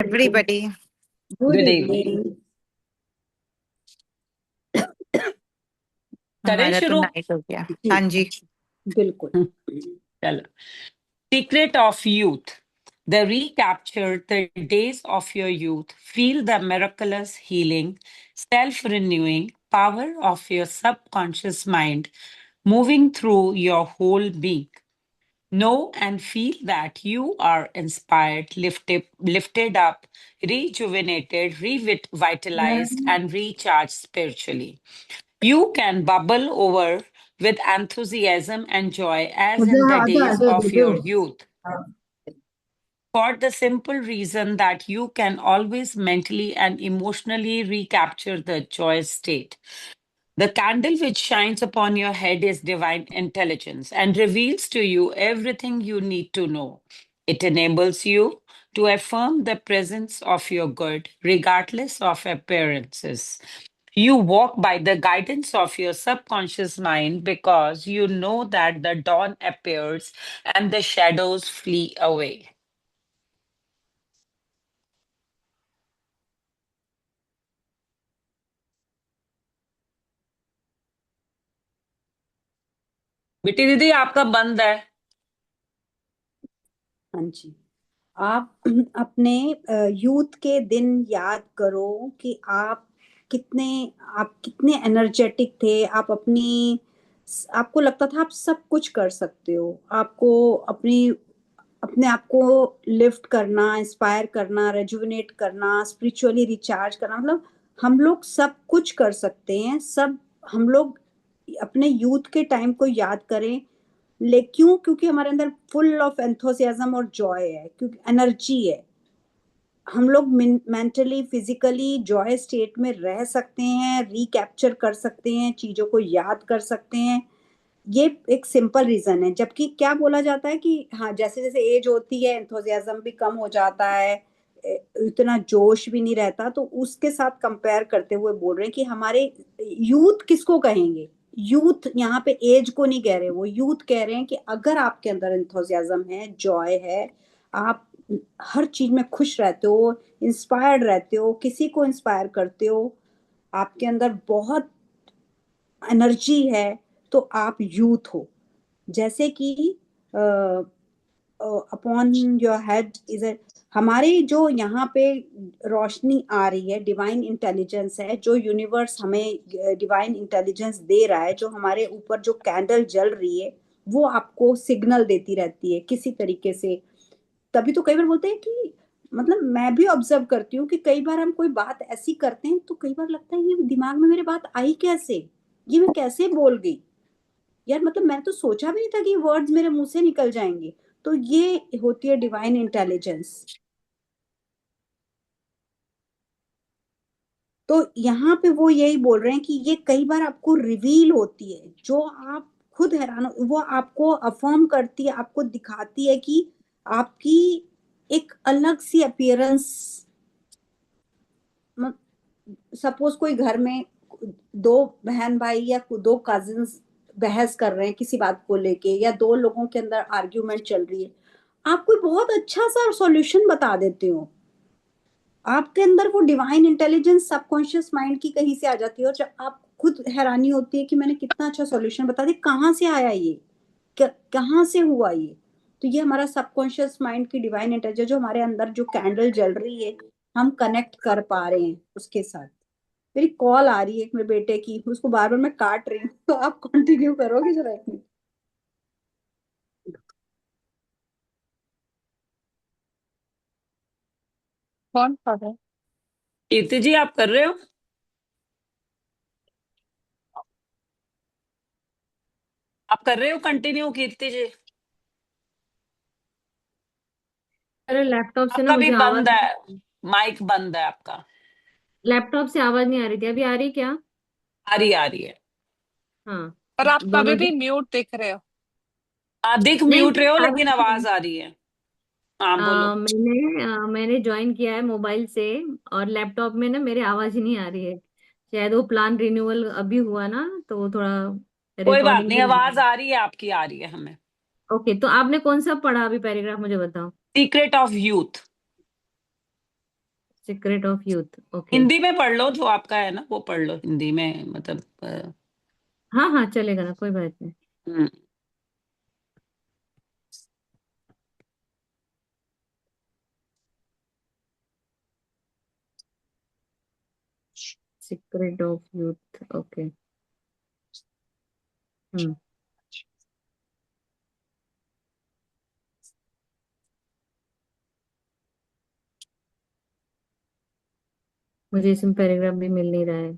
everybody. Good Good evening. evening. करें हमारा तो शुरू? नाइट हो गया। जी हाँ जी। बिल्कुल। चलो. Secret of youth. The recapture the days of your youth. Feel the miraculous healing, self-renewing power of your subconscious mind moving through your whole being. Know and feel that you are inspired, lifted up, rejuvenated, revitalized, and recharged spiritually. You can bubble over with enthusiasm and joy as मुझे in the आधा days they of दो। your youth, for the simple reason that you can always mentally and emotionally recapture the joyous state. The candle which shines upon your head is divine intelligence and reveals to you everything you need to know. It enables you to affirm the presence of your good, regardless of appearances. You walk by the guidance of your subconscious mind because you know that the dawn appears and the shadows flee away. बेटी दीदी आपका बंद है. हाँ जी। आप अपने youth के दिन याद करो कि आप कितने एनर्जेटिक थे। आपको लगता था आप सब कुछ कर सकते हो। आपको अपने आप को लिफ्ट करना, इंस्पायर करना, रेजुविनेट करना, स्पिरिचुअली रिचार्ज करना, मतलब हम लोग सब कुछ कर सकते हैं। सब हम लोग अपने यूथ के टाइम को याद करें। क्यों? क्योंकि हमारे अंदर फुल ऑफ एंथुसियाज्म और जॉय है, क्योंकि एनर्जी है। हम लोग मेंटली फिजिकली जॉय स्टेट में रह सकते हैं, रिकैप्चर कर सकते हैं, चीजों को याद कर सकते हैं। ये एक सिंपल रीजन है। जबकि क्या बोला जाता है कि हाँ, जैसे जैसे एज होती है एंथुसियाज्म भी कम हो जाता है, इतना जोश भी नहीं रहता। तो उसके साथ कंपेयर करते हुए बोल रहे हैं कि हमारे यूथ किसको कहेंगे? यूथ यहाँ पे एज को नहीं कह रहे, वो यूथ कह रहे हैं कि अगर आपके अंदर एंथुसियाज्म है, जॉय है, आप हर चीज में खुश रहते हो, इंस्पायर्ड रहते हो, किसी को इंस्पायर करते हो, आपके अंदर बहुत एनर्जी है, तो आप यूथ हो। जैसे कि अपॉन योर हेड इज हमारे जो यहाँ पे रोशनी आ रही है, डिवाइन इंटेलिजेंस है, जो यूनिवर्स हमें डिवाइन इंटेलिजेंस दे रहा है, जो हमारे ऊपर जो कैंडल जल रही है, वो आपको सिग्नल देती रहती है किसी तरीके से। तभी तो कई बार बोलते हैं कि मतलब मैं भी ऑब्जर्व करती हूँ कि कई बार हम कोई बात ऐसी करते हैं तो कई बार लगता है ये दिमाग में मेरे बात आई कैसे, ये मैं कैसे बोल गई यार, मतलब मैंने तो सोचा भी नहीं था कि वर्ड्स मेरे मुंह से निकल जाएंगे। तो ये होती है डिवाइन इंटेलिजेंस। तो यहाँ पे वो यही बोल रहे हैं कि ये कई बार आपको रिवील होती है, जो आप खुद हैरान हो, वो आपको अफर्म करती है, आपको दिखाती है कि आपकी एक अलग सी अपीयरेंस। सपोज कोई घर में दो बहन भाई या दो कजिन्स बहस कर रहे हैं किसी बात को लेके, या दो लोगों के अंदर आर्ग्यूमेंट चल रही है, आप कोई बहुत अच्छा सा सॉल्यूशन बता देते हो। आपके अंदर वो डिवाइन इंटेलिजेंस सबकॉन्शियस माइंड की कहीं से आ जाती है, और जब आप खुद हैरानी होती है कि मैंने कितना अच्छा सॉल्यूशन बता दिया, कहाँ से आया ये, कहाँ से हुआ ये। तो ये हमारा सबकॉन्शियस माइंड की डिवाइन इंटेलिजेंस, जो हमारे अंदर जो कैंडल जल रही है, हम कनेक्ट कर पा रहे हैं उसके साथ। मेरी कॉल आ रही है एक मेरे बेटे की, उसको बार बार मैं काट रही हूँ, तो आप कंटिन्यू करोगे जरा एक मिनट। कौन कर रहा है? कीर्ति जी आप कर रहे हो? आप कर रहे हो कंटिन्यू कीर्ति जी? अरे लैपटॉप से ना आपका भी मुझे बंद आवाज, है, माइक बंद है आपका। लैपटॉप से आवाज नहीं आ रही थी। अभी आ रही क्या? आ रही है। हाँ। और आप दोनों कभी भी म्यूट दिख रहे हो। आप दिख नहीं, म्यूट रहे हो आ लेकिन रही है। आवाज आ रही है। हाँ बोलो। मैंने ज्वाइन किया है मोबाइल से, और लैपटॉप में ना मेरे आवाज ही नहीं आ रही है। शायद वो प्लान रिन्यूअल अभी हुआ ना, तो वो थोड़ा कोई बात रिकॉर्डिंग नहीं, भी आवाज नहीं। आ रही है, आपकी आ रही है हमें। ओके, तो आपने कौन सा पढ़ा अभी पैराग्राफ, मुझे बताओ। Secret of youth. Secret of youth, okay. Hindi में पढ़ लो, जो आपका है ना वो पढ़ लो हिंदी में, मतलब हाँ हाँ चलेगा ना, कोई बात नहीं। हम्म। Secret of youth, okay. हम्म। मुझे इसमें पैराग्राफ भी मिल नहीं रहा है।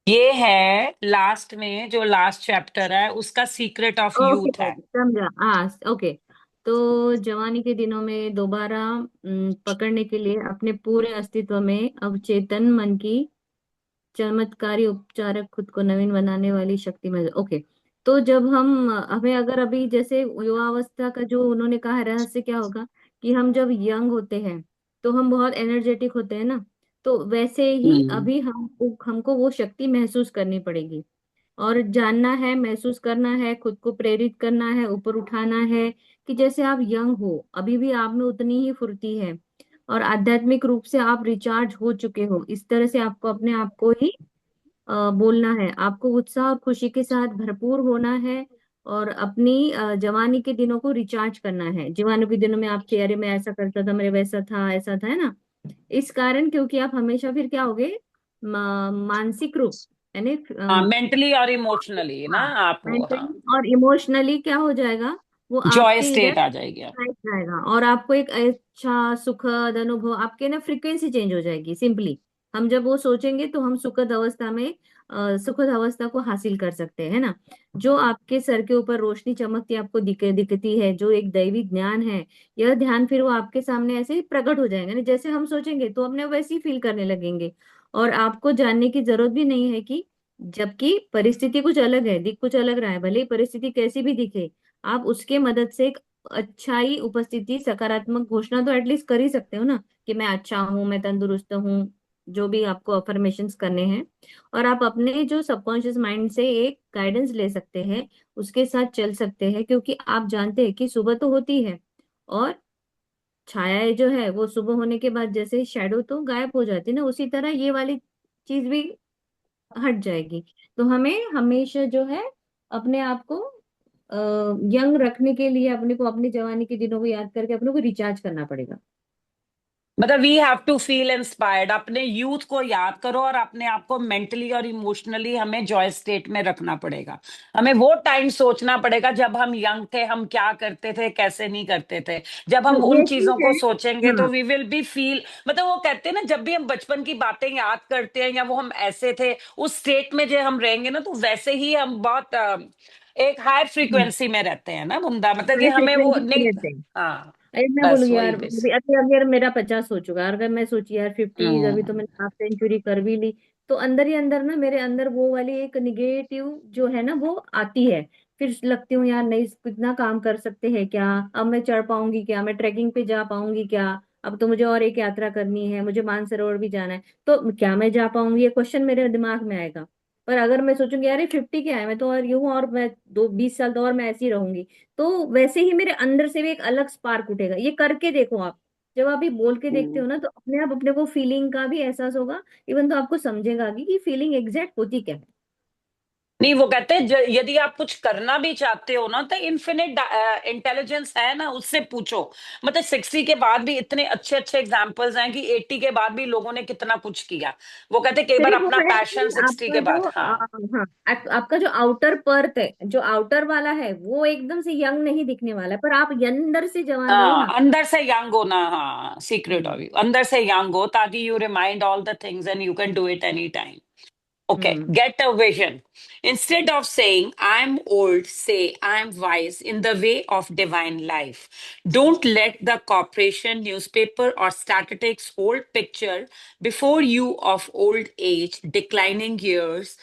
ये है लास्ट में, जो लास्ट चैप्टर है उसका सीक्रेट ऑफ ओके यूथ है। ओके, समझा, हाँ ओके। तो जवानी के दिनों में दोबारा पकड़ने के लिए अपने पूरे अस्तित्व में अवचेतन मन की चमत्कारी उपचारक, खुद को नवीन बनाने वाली शक्ति में, ओके। तो जब हम हमें अगर अभी जैसे युवावस्था का जो उन्होंने कहा है, रहस्य क्या होगा कि हम जब यंग होते हैं तो हम बहुत एनर्जेटिक होते हैं ना, तो वैसे ही हम्म। अभी हमको वो शक्ति महसूस करनी पड़ेगी। और जानना है, महसूस करना है, खुद को प्रेरित करना है, ऊपर उठाना है, कि जैसे आप यंग हो, अभी भी आप में उतनी ही फुर्ती है, और आध्यात्मिक रूप से आप रिचार्ज हो चुके हो, इस तरह से आपको अपने आप को ही बोलना है। आपको उत्साह और खुशी के साथ भरपूर होना है, और अपनी जवानी के दिनों को रिचार्ज करना है। जवानी के दिनों में आप थे, अरे मैं ऐसा करता था, मेरे वैसा था, ऐसा था, है ना। इस कारण, क्योंकि आप हमेशा फिर क्या होगे, मानसिक रूप, यानी हाँ, मेंटली और इमोशनली ना हाँ, आप वो, हाँ, मेंटली और इमोशनली क्या हो जाएगा, वो जॉय आपके इधर स्टेट आ जाएगी आप। जाएगा, और आपको एक अच्छा सुखद अनुभव, आपके ना फ्रीक्वेंसी चेंज हो जाएगी सिंपली। हम जब वो सोचेंगे तो हम सुखद अवस्था में सुखद अवस्था को हासिल कर सकते हैं, है ना। जो आपके सर के ऊपर रोशनी चमकती आपको दिखती है, जो एक दैवी ज्ञान है, यह ध्यान फिर वो आपके सामने ऐसे ही प्रकट हो जाएगा ना, जैसे हम सोचेंगे तो अपने वैसे ही फील करने लगेंगे। और आपको जानने की जरूरत भी नहीं है कि, जबकि परिस्थिति कुछ अलग है, दिख कुछ अलग रहा है, भले ही परिस्थिति कैसी भी दिखे, आप उसके मदद से एक अच्छाई, उपस्थिति, सकारात्मक घोषणा तो एटलीस्ट कर ही सकते हो ना, कि मैं अच्छा हूं, मैं तंदुरुस्त हूँ, जो भी आपको अफर्मेशंस करने हैं। और आप अपने जो सबकॉन्शियस माइंड से एक गाइडेंस ले सकते हैं, उसके साथ चल सकते हैं, क्योंकि आप जानते हैं कि सुबह तो होती है, और छायाएं जो है वो सुबह होने के बाद जैसे शैडो तो गायब हो जाती है ना, उसी तरह ये वाली चीज भी हट जाएगी। तो हमें हमेशा जो है अपने आप को यंग रखने के लिए, अपने को अपनी जवानी के दिनों को याद करके अपने को रिचार्ज करना पड़ेगा। मतलब we have to feel inspired, अपने यूथ को याद करो और अपने आप को मेंटली और इमोशनली हमें जॉय स्टेट में रखना पड़ेगा। हमें वो टाइम सोचना पड़ेगा जब हम यंग थे, हम क्या करते थे, कैसे नहीं करते थे। जब तो हम उन ये चीज चीजों है। को सोचेंगे तो हाँ, वी विल बी फील, मतलब वो कहते हैं ना, जब भी हम बचपन की बातें याद करते हैं या वो हम ऐसे थे उस स्टेट में जो हम रहेंगे ना, तो वैसे ही हम बहुत एक हाई फ्रीक्वेंसी में रहते हैं ना बंदा, मतलब कि हाई हमें वो फ्रिक्वेंसी पे नहीं। रहते हैं। हाँ, अरे मैं बस बोलूँ वही यार, बस। अभी अभी अभी यार मेरा 50 हो चुका है, अगर मैं सोची यार 50, अभी तो हम्म। मैंने हाफ सेंचुरी कर भी ली, तो अंदर ही अंदर ना, मेरे अंदर वो वाली एक निगेटिव जो है ना वो आती है। फिर लगती हूँ यार, नहीं कितना काम कर सकते हैं क्या, अब मैं चढ़ पाऊंगी क्या, मैं ट्रैकिंग पे जा पाऊंगी क्या, अब तो मुझे और एक यात्रा करनी है, मुझे मानसरोवर भी जाना है, तो क्या मैं जा पाऊंगी, ये क्वेश्चन मेरे दिमाग में आएगा। पर अगर मैं सोचूंगी यार ये 50 क्या है, मैं तो और यूं, और मैं 20 साल तो और मैं ऐसी रहूंगी, तो वैसे ही मेरे अंदर से भी एक अलग स्पार्क उठेगा। ये करके देखो आप, जब आप ये बोल के देखते हम्म। हो ना, तो अपने आप अपने को फीलिंग का भी एहसास होगा, इवन तो आपको समझेगा कि फीलिंग एग्जैक्ट होती क्या है। नहीं, वो कहते हैं यदि आप कुछ करना भी चाहते हो ना, तो इन्फिनिट इंटेलिजेंस है ना, उससे पूछो। मतलब 60 के बाद भी इतने अच्छे अच्छे एग्जाम्पल्स हैं कि 80 के बाद भी लोगों ने कितना कुछ किया। वो कहते हैं कई बार सिर्फ वो अपना है पैशन कि 60 आपका के जो बाद। हाँ। हाँ, आपका जो आउटर पर्थ है, जो आउटर वाला है, वो एकदम से यंग नहीं दिखने वाला है, पर आप अंदर से जवान रहो हाँ, ना। अंदर से यंग होना, हाँ, सीक्रेट हम्म। ऑफ यू, अंदर से यंग हो ताकि you remind all the things and you can do it any time. Okay, hmm. get a vision. Instead of saying, I'm old, say, I'm wise in the way of divine life. Don't let the corporation, newspaper, or statistics hold picture before you of old age, declining years,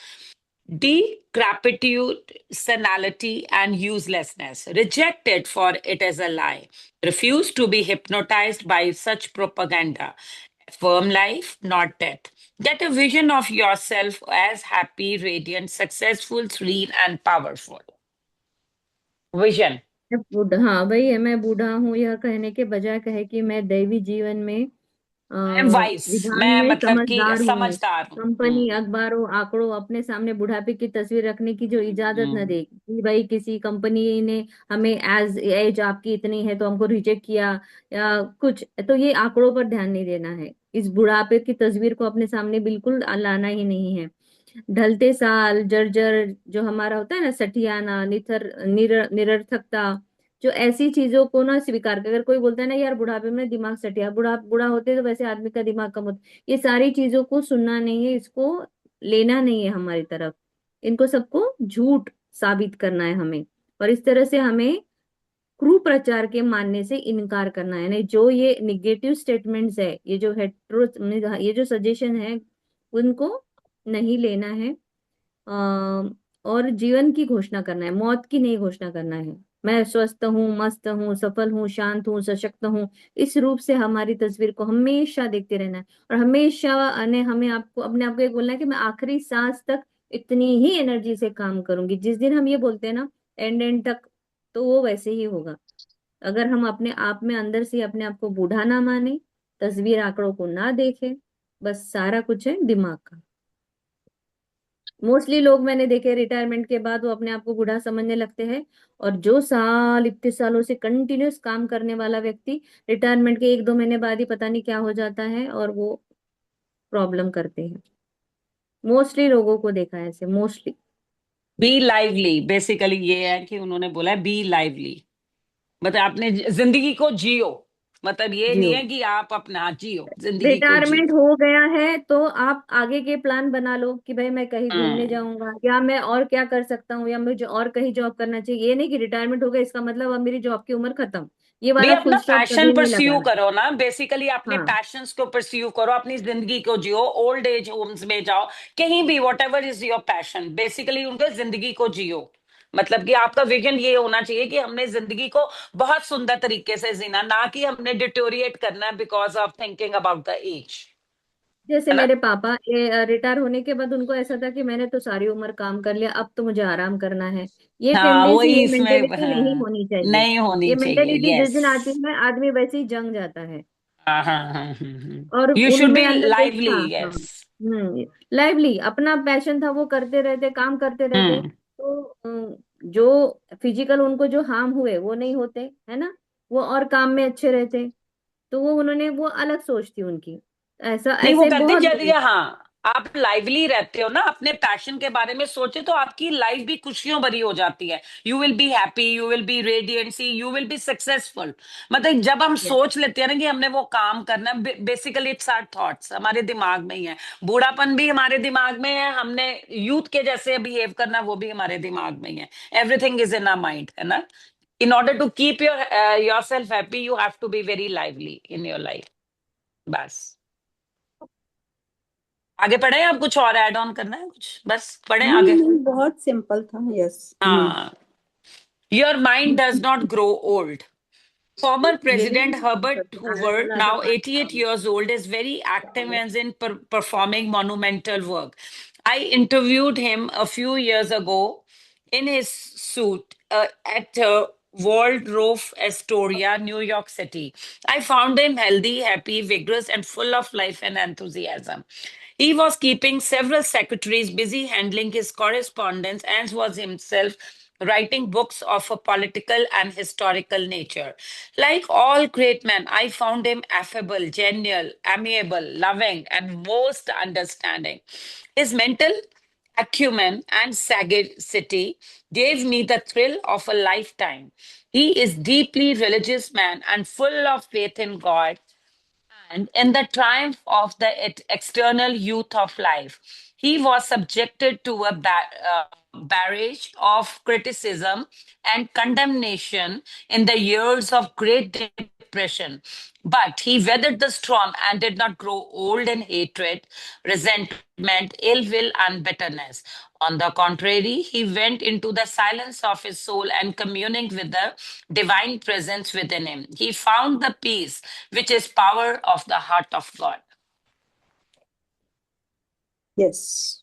decrepitude, senility, and uselessness. Reject it, for it is a lie. Refuse to be hypnotized by such propaganda. Affirm life, not death. Get a vision of yourself as happy, radiant, successful, serene, and powerful. Vision. हाँ वही है, मैं बूढ़ा हूँ यह कहने के बजाय कहे कि मैं दैवी जीवन में आई एम वाइस, विधान मैं में मतलब कि समझदार हूँ। समझदार हूँ। कंपनी अखबारों आंकड़ों अपने सामने बुढ़ापे की तस्वीर रखने की जो इजाजत न हम्म। दे कि भाई किसी कंपनी ने हमें एज एज आपकी इतनी है तो हमको रिजेक्ट किया या कुछ, तो ये आंकड़ों पर ध्यान नहीं देना है। इस बुढ़ापे की तस्वीर को अपने सामने बिल्कुल लाना ही नहीं है। ढलते साल, जर्जर जो हमारा होता है ना, सठियाना, निरर्थकता, जो ऐसी चीजों को ना स्वीकार कर, अगर कोई बोलता है ना यार बुढ़ापे में दिमाग सठिया, बुढ़ा बूढ़ा होते तो वैसे आदमी का दिमाग कम होता, ये सारी चीजों को सुनना नहीं है, इसको लेना नहीं है हमारी तरफ। इनको सबको झूठ साबित करना है हमें, और इस तरह से हमें कुप्रचार के मानने से इनकार करना है। नहीं, जो ये निगेटिव स्टेटमेंट्स है, ये जो हेट्रो, ये जो सजेशन है, उनको नहीं लेना है। और जीवन की घोषणा करना है, मौत की नहीं घोषणा करना है। मैं स्वस्थ हूँ, मस्त हूँ, सफल हूँ, शांत हूँ, सशक्त हूँ, इस रूप से हमारी तस्वीर को हमेशा देखते रहना है। और हमेशा हमें आपको अपने आप को एक बोलना है कि मैं आखिरी सांस तक इतनी ही एनर्जी से काम करूंगी। जिस दिन हम ये बोलते हैं ना एंड एंड तक, तो वो वैसे ही होगा। अगर हम अपने आप में अंदर से अपने आप को बूढ़ा ना माने, तस्वीर आंकड़ों को ना देखें, बस सारा कुछ है दिमाग का। मोस्टली लोग मैंने देखे रिटायरमेंट के बाद वो अपने आप को बूढ़ा समझने लगते हैं। और जो साल इतने सालों से कंटिन्यूस काम करने वाला व्यक्ति रिटायरमेंट के 1-2 महीने बाद ही पता नहीं क्या हो जाता है और वो प्रॉब्लम करते हैं। मोस्टली लोगों को देखा है ऐसे, मोस्टली। बी लाइवली, बेसिकली ये है कि उन्होंने बोला है बी लाइवली, मतलब आपने जिंदगी को जियो। मतलब ये नहीं जियो। है कि आप अपना जियो, जिंदगी को रिटायरमेंट जियो। हो गया है तो आप आगे के प्लान बना लो कि भाई मैं कहीं घूमने हम्म। जाऊंगा, या मैं और क्या कर सकता हूँ, या मुझे और कहीं जॉब करना चाहिए। ये नहीं कि रिटायरमेंट हो गया इसका मतलब अब मेरी जॉब की उम्र खत्म। ये भी वाला फुल अपना स्टॉप पैशन कभी नहीं परस्यू लगाना। करो ना, बेसिकली अपने हाँ। पैशंस को परस्यू करो, अपनी जिंदगी को जियो, ओल्ड एज होम्स में जाओ, कहीं भी, what ever is your passion, basically उनके जिंदगी को जियो। मतलब कि आपका विजन ये होना चाहिए कि हमने जिंदगी को बहुत सुंदर तरीके से जीना, ना कि हमने डिटोरिएट करना because of thinking about the age. जैसे है ना? मेरे पापा ये रिटायर होने के बाद उनको ऐसा था कि मैंने तो सारी उम्र काम कर लिया, अब तो मुझे आराम करना है। ये हाँ, टेंडेंसी, वही ये इसमें, मेंटेलिटी नहीं हाँ, होनी चाहिए। नहीं होनी ये चाहिए। मेंटेलिटी जिस यस। दिन आती है आदमी वैसे ही जंग जाता है। हाँ, हाँ, हाँ, और यू शुड उन्होंने बी अंदर लाइवली। देखा। हाँ। यस। लाइवली अपना पैशन था, वो करते रहते, काम करते रहते, हम्म। तो जो फिजिकल उनको जो हार्म हुए वो नहीं होते, है ना। वो और काम में अच्छे रहते। तो वो उन्होंने, वो अलग सोच थी उनकी। ऐसा, नहीं, वो ऐसे कहते बहुत जब ये, लोग। हाँ, आप लाइवली रहते हो ना, अपने पैशन के बारे में सोचे, तो आपकी लाइफ भी खुशियों भरी हो जाती है। You will be happy, you will be radiancy, you will be successful. मतलब जब हम Yes. सोच लेते हैं ना कि हमने वो काम करना है, बेसिकली इट्स आवर थॉट्स, हमारे दिमाग में ही है। बूढ़ापन भी हमारे दिमाग में है, हमने यूथ के जैसे बिहेव करना, वो भी हमारे दिमाग में ही है। Everything is in our mind, है ना? In order to keep yourself happy, you have to be very lively in your life. बस। आगे पढ़े, आप कुछ और ऐड ऑन करना है कुछ? बस पढ़े नहीं आगे। नहीं, बहुत सिंपल था। यस। हाँ। Your mind does not grow old. Former यही President Herbert आधा Hoover, वाला आधा now पाठ 88 था। years old, is very active and in performing monumental work. I interviewed him a few years ago in his suit at Waldorf Astoria, New York City. I found him healthy, happy, vigorous, and full of life and enthusiasm. He was keeping several secretaries busy handling his correspondence and was himself writing books of a political and historical nature. Like all great men, I found him affable, genial, amiable, loving, and most understanding. His mental acumen and sagacity gave me the thrill of a lifetime. He is deeply religious man and full of faith in God and in the triumph of the external youth of life. He was subjected to a barrage of criticism and condemnation in the years of Great Depression. But he weathered the storm and did not grow old in hatred, resentment, ill will, and bitterness. On the contrary, he went into the silence of his soul and communing with the divine presence within him. He found the peace which is power of the heart of God. Yes.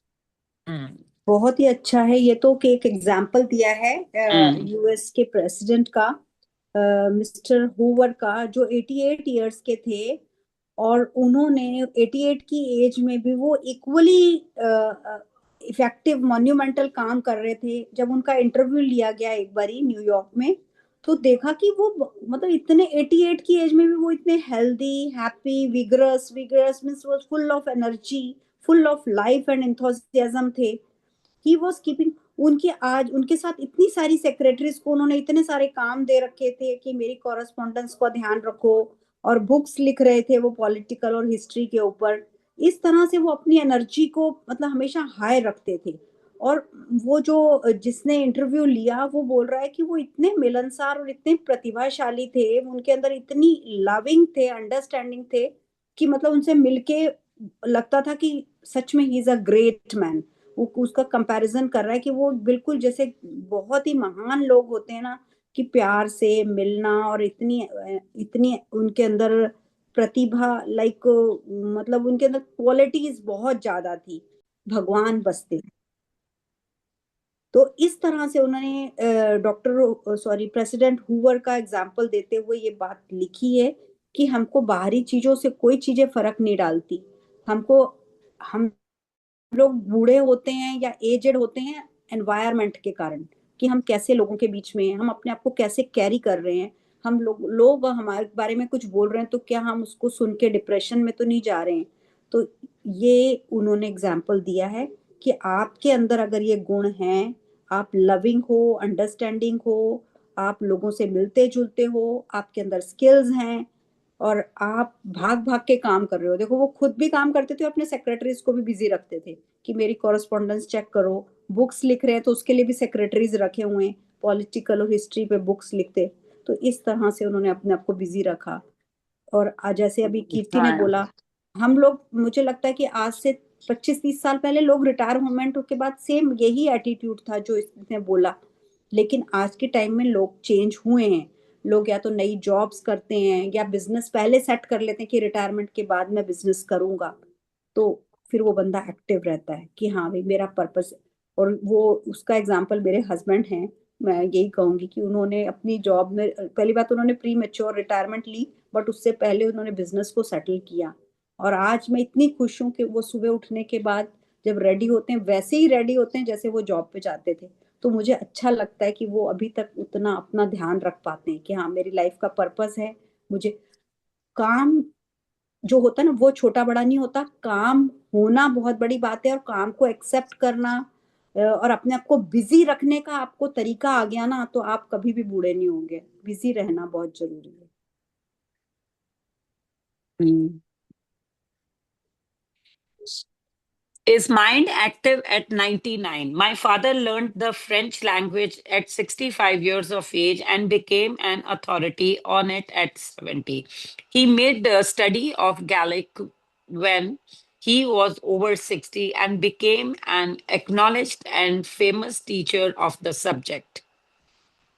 बहुत ही अच्छा है ये तो कि एक example दिया है हम्म। US के प्रेसिडेंट का, मिस्टर हूवर का, जो 88 इयर्स के थे और उन्होंने 88 की एज में भी वो इक्वली इफेक्टिव मॉन्यूमेंटल काम कर रहे थे। जब उनका इंटरव्यू लिया गया एक बारी न्यूयॉर्क में, तो देखा कि वो मतलब इतने 88 की एज में भी वो इतने healthy, happy, vigorous, vigorous means वो full of energy, full of life and enthusiasm थे। ही वॉज कीपिंग, उनके आज उनके साथ इतनी सारी सेक्रेटरीज को उन्होंने इतने सारे काम दे रखे थे कि मेरी कॉरेस्पॉन्डेंस का ध्यान रखो, और बुक्स लिख रहे थे वो पॉलिटिकल और हिस्ट्री के ऊपर। इस तरह से वो अपनी एनर्जी को मतलब हमेशा हाई रखते थे। और वो जो जिसने इंटरव्यू लिया वो बोल रहा है कि वो इतने मिलनसार और इतने प्रतिभाशाली थे, उनके अंदर इतनी लविंग थे, अंडरस्टैंडिंग थे, कि मतलब उनसे मिलके लगता था कि सच में he is a great man. वो उसका कंपैरिजन कर रहा है कि वो बिल्कुल जैसे बहुत ही महान लोग होते हैं ना, कि प्यार से मिलना और इतनी इतनी उनके अंदर प्रतिभा, लाइक मतलब उनके अंदर क्वालिटीज बहुत ज्यादा थी, भगवान बसते। तो इस तरह से उन्होंने डॉक्टर सॉरी प्रेसिडेंट हुवर का एग्जाम्पल देते हुए ये बात लिखी है कि हमको बाहरी चीजों से कोई चीजें फर्क नहीं डालती। हमको, हम लोग बूढ़े होते हैं या एजेड होते हैं एनवायरनमेंट के कारण, कि हम कैसे लोगों के बीच में हैं, हम अपने आप को कैसे कैरी कर रहे हैं। हम लोग हमारे बारे में कुछ बोल रहे हैं तो क्या हम उसको सुन के डिप्रेशन में तो नहीं जा रहे हैं। तो ये उन्होंने एग्जाम्पल दिया है कि आपके अंदर अगर ये गुण हैं, आप लविंग हो, अंडरस्टैंडिंग हो, आप लोगों से मिलते जुलते हो, आपके अंदर स्किल्स हैं, और आप भाग भाग के काम कर रहे हो। देखो वो खुद भी काम करते थे, अपने सेक्रेटरीज को भी बिजी रखते थे कि मेरी कॉरेस्पॉन्डेंस चेक करो। बुक्स लिख रहे हैं तो उसके लिए भी सेक्रेटरीज रखे हुए हैं, पॉलिटिकल और हिस्ट्री पे बुक्स लिखते। तो इस तरह से उन्होंने अपने आप को बिजी रखा। और आज जैसे अभी कीर्ति ने हाँ। बोला, हम लोग, मुझे लगता है कि आज से 25-30 साल पहले लोग रिटायरमेंट के बाद सेम यही एटीट्यूड था जो इसने बोला। लेकिन आज के टाइम में लोग चेंज हुए हैं। लोग या तो नई जॉब्स करते हैं या बिजनेस पहले सेट कर लेते हैं कि रिटायरमेंट के बाद मैं बिजनेस करूंगा। तो फिर वो बंदा एक्टिव रहता है कि हाँ भाई मेरा पर्पस। और वो उसका एग्जाम्पल मेरे हस्बैंड हैं। मैं यही कहूंगी कि उन्होंने अपनी जॉब में पहली बात उन्होंने प्री मेच्योर रिटायरमेंट ली, बट उससे पहले उन्होंने बिजनेस को सेटल किया। और आज मैं इतनी खुश हूँ कि वो सुबह उठने के बाद जब रेडी होते हैं वैसे ही रेडी होते हैं जैसे वो जॉब पे जाते थे। तो मुझे अच्छा लगता है कि वो अभी तक उतना अपना ध्यान रख पाते हैं कि हाँ मेरी लाइफ का पर्पस है। मुझे काम जो होता है ना वो छोटा बड़ा नहीं होता, काम होना बहुत बड़ी बात है, और काम को एक्सेप्ट करना और अपने आप को बिजी रखने का आपको तरीका आ गया ना, तो आप कभी भी बूढ़े नहीं होंगे। बिजी रहना बहुत जरूरी है। हम्म। Is mind active at 99? My father learned the French language at 65 years of age and became an authority on it at 70. He made the study of Gaelic when he was over 60 and became an acknowledged and famous teacher of the subject.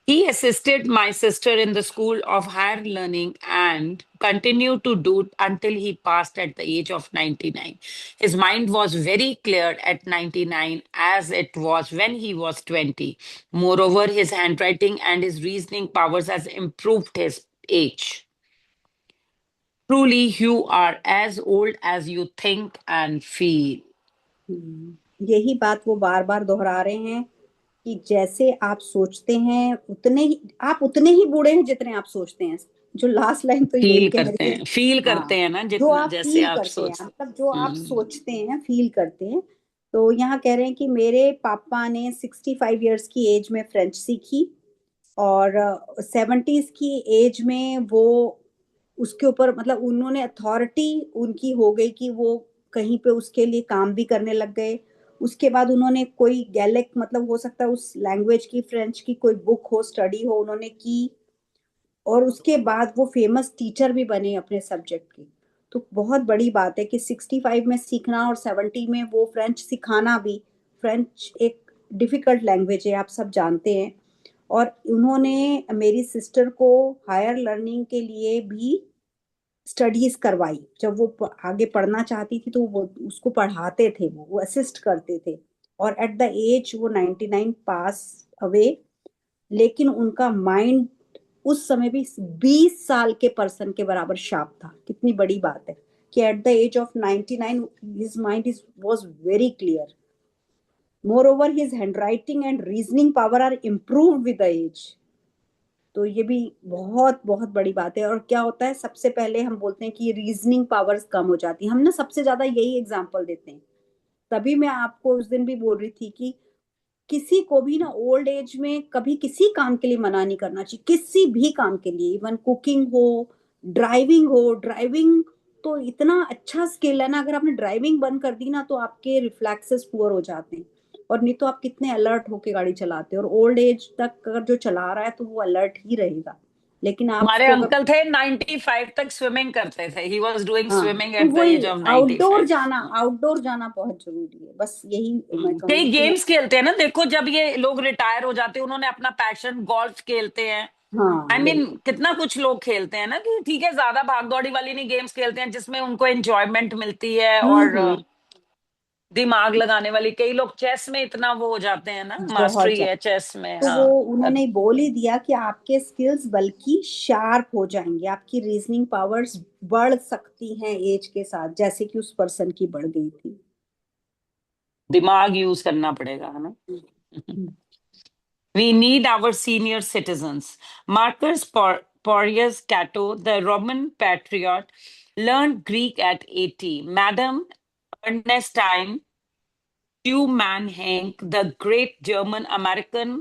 He assisted my sister in the School of Higher Learning and continued to do until he passed at the age of 99. His mind was very clear at 99 as it was when he was 20. Moreover, his handwriting and his reasoning powers has improved his age. Truly, you are as old as you think and feel. यही बात वो बार बार दोहरा रहे हैं कि जैसे आप सोचते हैं उतने ही आप उतने ही बूढ़े हैं जितने आप सोचते हैं। जो लास्ट लाइन तो यही कह रही है। फील हाँ, करते हैं ना जो जितना आप जैसे फील आप करते हैं, सोचते। मतलब जो आप हम्म। सोचते हैं फील करते हैं। तो यहाँ कह रहे हैं कि मेरे पापा ने 65 इयर्स की एज में फ्रेंच सीखी, और 70s की एज में वो उसके ऊपर मतलब उन्होंने अथॉरिटी उनकी हो गई कि वो कहीं पे उसके लिए काम भी करने लग गए। उसके बाद उन्होंने कोई गैलिक मतलब हो सकता है उस लैंग्वेज की, फ्रेंच की कोई बुक हो, स्टडी हो, उन्होंने की। और उसके बाद वो फेमस टीचर भी बने अपने सब्जेक्ट के। तो बहुत बड़ी बात है कि 65 में सीखना और 70 में वो फ्रेंच सिखाना भी। फ्रेंच एक डिफिकल्ट लैंग्वेज है, आप सब जानते हैं। और उन्होंने मेरी सिस्टर को हायर लर्निंग के लिए भी स्टडीज करवाई। जब वो आगे पढ़ना चाहती थी तो वो उसको पढ़ाते थे, वो असिस्ट करते थे। और एट द एज वो 99 पास अवे, लेकिन उनका माइंड उस समय भी 20 साल के पर्सन के बराबर शार्प था। कितनी बड़ी बात है कि at the age of 99 his mind is was very clear. Moreover his handwriting and reasoning power are improved with the age. तो ये भी बहुत बहुत बड़ी बात है। और क्या होता है, सबसे पहले हम बोलते हैं कि रीजनिंग पावर्स कम हो जाती है, हम ना सबसे ज्यादा यही एग्जांपल देते हैं। तभी मैं आपको उस दिन भी बोल रही थी कि किसी को भी ना ओल्ड एज में कभी किसी काम के लिए मना नहीं करना चाहिए, किसी भी काम के लिए, इवन कुकिंग हो, ड्राइविंग हो। ड्राइविंग तो इतना अच्छा स्किल है ना, अगर आपने ड्राइविंग बंद कर दी ना तो आपके रिफ्लेक्सेस पुअर हो जाते हैं, और नहीं तो आप कितने अलर्ट होके गाड़ी चलाते हैं। और ओल्ड एज तक अगर जो चला रहा है तो वो अलर्ट ही रहेगा। लेकिन हमारे आपको अगर, अंकल थे 95 तक स्विमिंग करते थे। ही वॉज डूइंग हाँ, स्विमिंग तो एट द वही एज ऑफ आउटडोर 95। जाना, आउटडोर जाना बहुत जरूरी है। बस यही मैं कहूंगी कई कि गेम्स खेलते हैं ना, देखो जब ये लोग रिटायर हो जाते हैं, उन्होंने अपना पैशन गोल्फ खेलते हैं। हाँ बिल्कुल। कितना कुछ लोग खेलते हैं ना, कि ठीक है ज्यादा भाग दौड़ी वाली नहीं, गेम्स खेलते हैं जिसमें उनको एंजॉयमेंट मिलती है, और हम्म। दिमाग लगाने वाली। कई लोग चेस में इतना वो हो जाते हैं ना, बहुत मास्टरी ज्यादा। है चेस में। तो वो हाँ। उन्होंने बोल ही दिया कि आपके स्किल्स बल्कि शार्प हो जाएंगे, आपकी रीजनिंग पावर्स बढ़ सकती हैं एज के साथ, जैसे कि उस पर्सन की बढ़ गई थी। दिमाग यूज करना पड़ेगा, है ना। हम्म। We need our senior citizens. Marcus Porcius Cato, the Roman patriot, learned Greek at 80. Madame Ernestine Schumann-Heink, the great German-American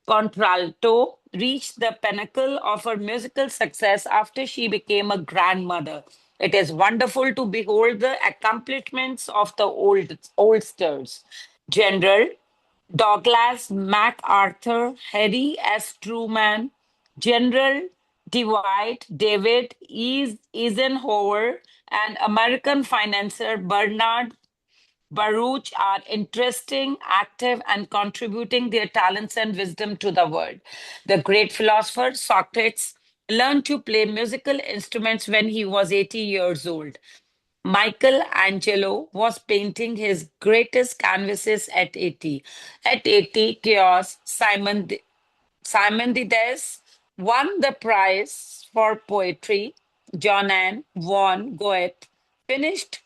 contralto, reached the pinnacle of her musical success after she became a grandmother. It is wonderful to behold the accomplishments of the oldsters. General Douglas MacArthur, Harry S. Truman, General Dwight David Eisenhower, and American financier Bernard Baruch are interesting, active, and contributing their talents and wisdom to the world. The great philosopher Socrates learned to play musical instruments when he was 80 years old. Michelangelo was painting his greatest canvases at 80. At 80, Chaos Simonides won the prize for poetry. Johann von Goethe finished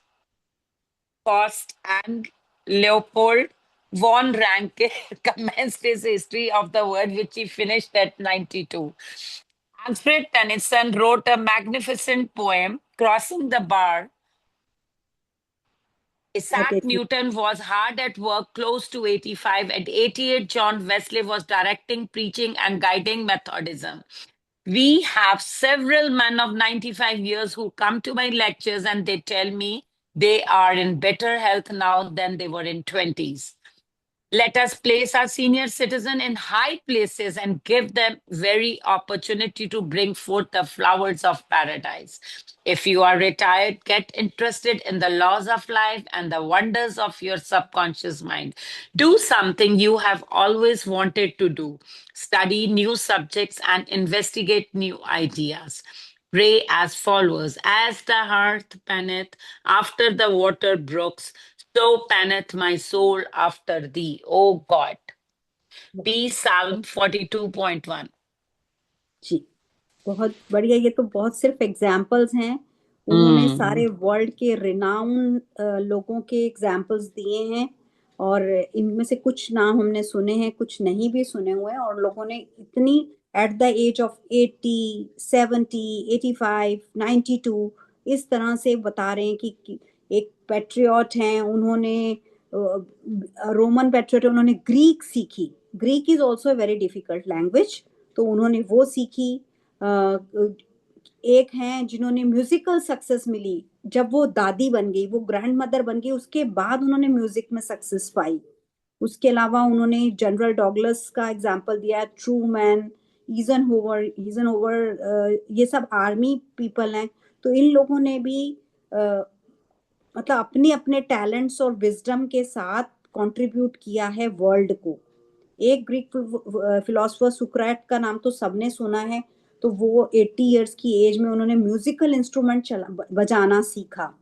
Faust, and Leopold von Ranke commenced his history of the word, which he finished at 92. Alfred Tennyson wrote a magnificent poem, Crossing the Bar. Isaac Newton was hard at work, close to 85. At 88, John Wesley was directing, preaching, and guiding Methodism. We have several men of 95 years who come to my lectures and they tell me they are in better health now than they were in 20s. Let us place our senior citizen in high places and give them very opportunity to bring forth the flowers of paradise. If you are retired, get interested in the laws of life and the wonders of your subconscious mind. Do something you have always wanted to do. Study new subjects and investigate new ideas. Pray as follows: As the heart panteth after the water brooks, so panteth my soul after thee, O God. Be Psalm 42.1. जी, बहुत बढ़िया। ये तो बहुत सिर्फ examples हैं, उन्होंने Hmm. सारे world के रिनाउन लोगों के एग्जाम्पल्स दिए हैं, और इनमें से कुछ नाम हमने सुने हैं, कुछ नहीं भी सुने हुए हैं। और लोगों ने इतनी एट द एज ऑफ 80, 70, 85, 92 इस तरह से बता रहे हैं कि एक पेट्रियट हैं, उन्होंने रोमन पेट्रियट, उन्होंने ग्रीक सीखी। Greek is also a very difficult language, तो उन्होंने वो सीखी। एक हैं जिन्होंने म्यूजिकल सक्सेस मिली जब वो दादी बन गई, वो ग्रैंड मदर बन गई, उसके बाद उन्होंने म्यूजिक में सक्सेस पाई। उसके अलावा उन्होंने जनरल डॉगलस का एग्जाम्पल दिया, ट्रूमैन, ईजन ओवर, ये सब आर्मी पीपल हैं। तो इन लोगों ने भी मतलब अपने अपने टैलेंट्स और विजडम के साथ कंट्रीब्यूट किया है वर्ल्ड को। एक ग्रीक फिलोसोफर सुक्रेट का नाम तो सबने सुना है, तो वो 80 इयर्स की एज में उन्होंने म्यूजिकल इंस्ट्रूमेंट बजाना सीखा।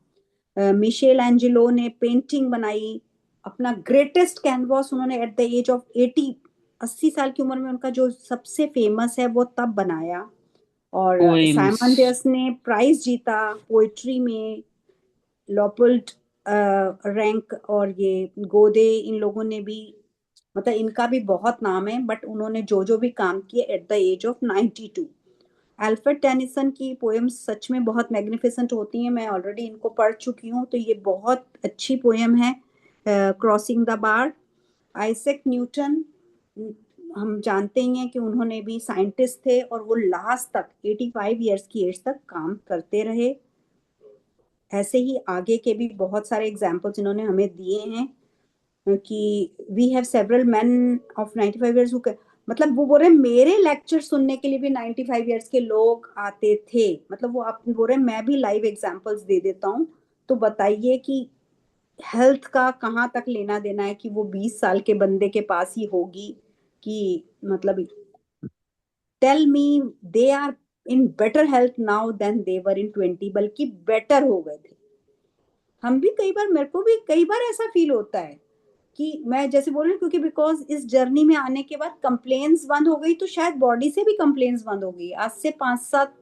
मिशेल एंजेलो ने पेंटिंग बनाई, अपना ग्रेटेस्ट कैनवास उन्होंने एट द एज ऑफ 80 साल की उम्र में उनका जो सबसे फेमस है वो तब बनाया। और Poems. साइमन डेस ने प्राइज जीता पोएट्री में, लॉपोल्ड रैंक और ये गोदे, इन लोगों ने भी, मतलब इनका भी बहुत नाम है, बट उन्होंने जो भी काम किए at the age of 92। Alfred Tennyson की पोएम्स सच में बहुत मैग्निफिसेंट होती हैं, मैं ऑलरेडी इनको पढ़ चुकी हूँ, तो ये बहुत अच्छी पोएम है, crossing the bar. Isaac Newton, हम जानते ही हैं कि उन्होंने भी साइंटिस्ट थे और वो लास्ट तक 85 ईयर्स की एज तक काम करते रहे। ऐसे ही आगे के भी बहुत सारे एग्जाम्पल्स इन्होंने हमें दिए हैं कि we have several man of 95 years who, मतलब वो बोल रहे मेरे लेक्चर सुनने के लिए भी 95 ईयर्स के लोग आते थे, मतलब वो आप बोल रहे मैं भी लाइव एग्जांपल्स दे देता हूँ। तो बताइए कि हेल्थ का कहाँ तक लेना देना है कि वो 20 साल के बंदे के पास ही होगी, कि मतलब tell me they are in better health now than they were in 20, बल्कि बेटर हो गए थे। हम भी कई बार, मेरे को भी कई बार ऐसा फील होता है कि मैं जैसे बोल रही हूँ, क्योंकि बिकॉज इस जर्नी में आने के बाद कंप्लेन्स बंद हो गई, तो शायद बॉडी से भी कंप्लेन्स बंद हो गई। आज से 5-7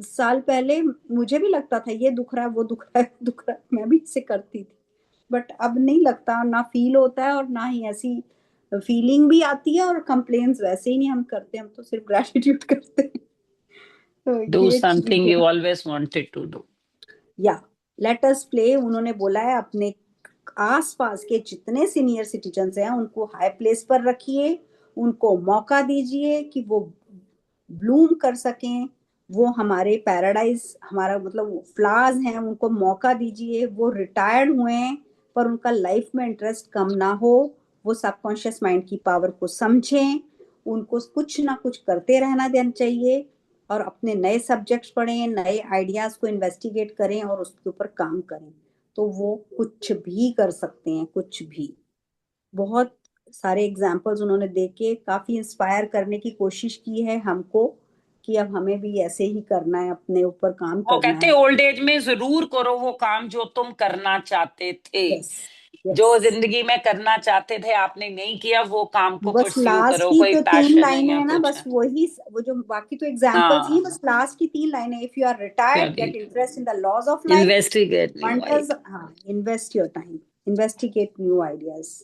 साल पहले मुझे भी लगता था ये दुख रहा है, वो दुख रहा है, दुख रहा है, मैं भी इसे करती थी, बट अब नहीं लगता, ना फील होता है और ना ही ऐसी फीलिंग भी आती है, और कंप्लेन्स वैसे ही नहीं हम करते, हम तो सिर्फ ग्रेटिट्यूड करते हैं। तो Do ये चीज something है। you always wanted to do. या लेट अस प्ले, उन्होंने बोला है अपने आसपास के जितने सीनियर सिटीजन्स हैं उनको हाई प्लेस पर रखिए, उनको मौका दीजिए कि वो ब्लूम कर सकें, वो हमारे पैराडाइज, हमारा मतलब फ्लावर्स हैं, उनको मौका दीजिए। वो रिटायर्ड हुए हैं पर उनका लाइफ में इंटरेस्ट कम ना हो, वो सबकॉन्शियस माइंड की पावर को समझें, उनको कुछ ना कुछ करते रहना देना चाहिए, और अपने नए सब्जेक्ट्स पढ़ें, नए आइडियाज को इन्वेस्टिगेट करें और उसके ऊपर काम करें, तो वो कुछ भी कर सकते हैं, कुछ भी। बहुत सारे एग्जाम्पल्स उन्होंने देके काफी इंस्पायर करने की कोशिश की है हमको, कि अब हमें भी ऐसे ही करना है, अपने ऊपर काम वो करना कहते है। ओल्ड एज में जरूर करो वो काम जो तुम करना चाहते थे, यस, यस। जो जिंदगी में करना चाहते थे आपने नहीं किया, वो काम को बस परस्यू लास्ट करो, की कोई तो 3 पैशन है लाइनें या है ना, कुछ बस है। वही, वो जो बाकी तो एग्जाम्पल्स ही, हाँ, बस लास्ट की 3 लाइनें, if you are retired get interest in the laws of life, investigate new wonders, हाँ, invest your time, investigate new ideas.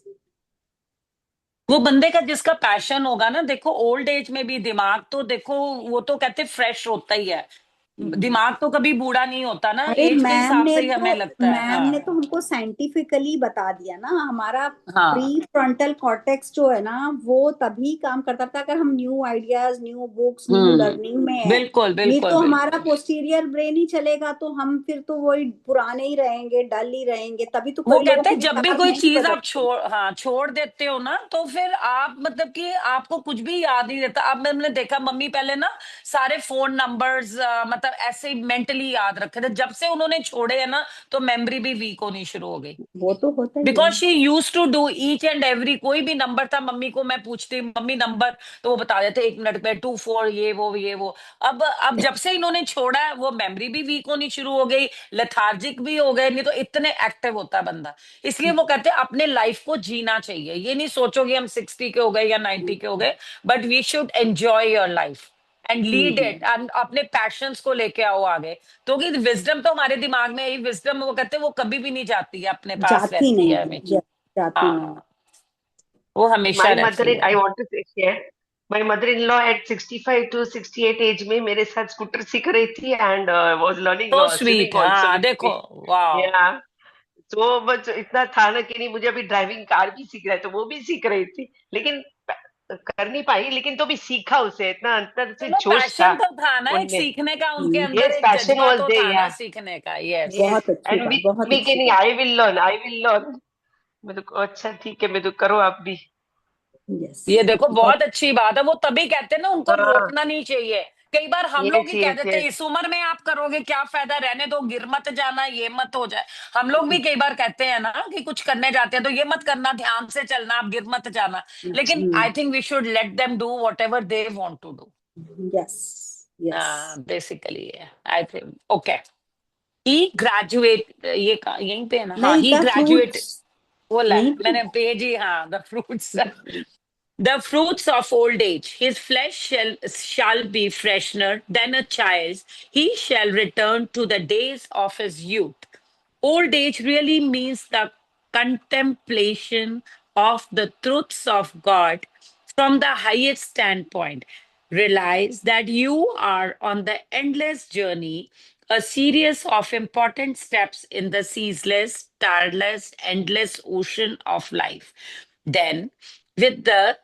वो बंदे का जिसका पैशन होगा ना, देखो ओल्ड एज में भी दिमाग तो देखो, वो तो कहते फ्रेश होता ही है, दिमाग तो कभी बूढ़ा नहीं होता ना, अरे एज के हिसाब से ही हमें लगता है। मैम ने तो हाँ, हमको साइंटिफिकली बता दिया ना, हमारा प्री हाँ, फ्रंटल कॉर्टेक्स जो है ना, वो तभी काम करता था अगर हम new ideas, new books, new learning में है। बिल्कुल नहीं बिल्कुल तो हमारा बिल्कुल। पोस्टीरियर ब्रेन ही चलेगा, तो हम फिर तो वही पुराने ही रहेंगे, डल ही रहेंगे, तभी तो वो कई लोगों कहते के हैं जब भी दिमाग कोई नहीं चीज आप बदलते। छोड़ देते हो ना, तो फिर आप मतलब कि आपको कुछ भी याद नहीं रहता। अब मैंने देखा मम्मी पहले ना सारे फोन नंबर्स मतलब ऐसे मेंटली याद रखे थे, जब से उन्होंने छोड़े है ना तो मेमोरी भी वीक होनी शुरू हो गई। वो तो होता ही है। Because she use to do each and every, कोई भी नंबर था मम्मी को मैं पूछती मम्मी नंबर, तो वो बता देते 1 मिनट में 24 ये वो। अब जब से इन्होंने छोड़ा है वो मेमोरी भी वीक होनी शुरू हो गई, लेथार्जिक भी हो गए, नहीं तो इतने एक्टिव होता है बंदा। इसलिए वो कहते हैं अपने लाइफ को जीना चाहिए, ये नहीं सोचो कि हम 60 के हो गए या 90 के हो गए, but we should enjoy your life and lead it, and अपने पैशंस को लेके आओ आगे। तो कि विजडम तो हमारे दिमाग में, यही विजडम वो कहते हैं वो कभी भी नहीं जाती है, अपने पास जाती रहती नहीं है है, हमेशा। जाती नहीं। हाँ, वो हमेशा My रहती I है। want to share. My mother-in-law at 65 to 68 as में मेरे साथ स्कूटर सीख रही थी एंड was learning तो swimming स्वीट, also हाँ with देखो, me. वाह। Yeah. तो बस इतना था ना कि नहीं मुझे अभी ड्राइविंग कार भी सीख रहा है, तो वो भी सीख रही थी, लेकिन कर नहीं पाई, लेकिन तो भी सीखा, उसे इतना अंतर से चलो जोश था पैशन तो था ना एक उनमें। सीखने का, उनके अंदर यस, एक पैशन जज्बा वाज तो था ना देयर। सीखने का। यस। यस, बहुत अच्छी एंड बात, बहुत मी के अच्छी नहीं, बात। I will learn. मैं तो अच्छा ठीक है, मैं तो करो आप भी। यस, ये देखो बहुत। बहुत अच्छी बात है, वो तभी कहते हैं ना उनको हाँ, रोकना नहीं चाहिए। कई बार हम लोग यस ही कह यस देते हैं यस। इस उम्र में आप करोगे क्या फायदा, रहने दो, गिर मत जाना, ये मत हो जाए। हम लोग भी कई बार कहते हैं ना कि कुछ करने जाते हैं तो ये मत करना, ध्यान से चलना, आप गिर मत जाना। लेकिन I think we should let them do what ever they want to do. Yes, yes. Basically I think okay. He graduate, यहीं पे है ना, हाँ, नहीं, ही द ग्रेजुएट। फ्रूट्स, बोला नहीं है मैंने, पेज ही, हाँ, the fruits, the fruits of old age. His flesh shall be freshener than a child's. He shall return to the days of his youth. Old age really means the contemplation of the truths of God from the highest standpoint. Realize that you are on the endless journey, a series of important steps in the ceaseless, tireless, endless ocean of life. Then, with the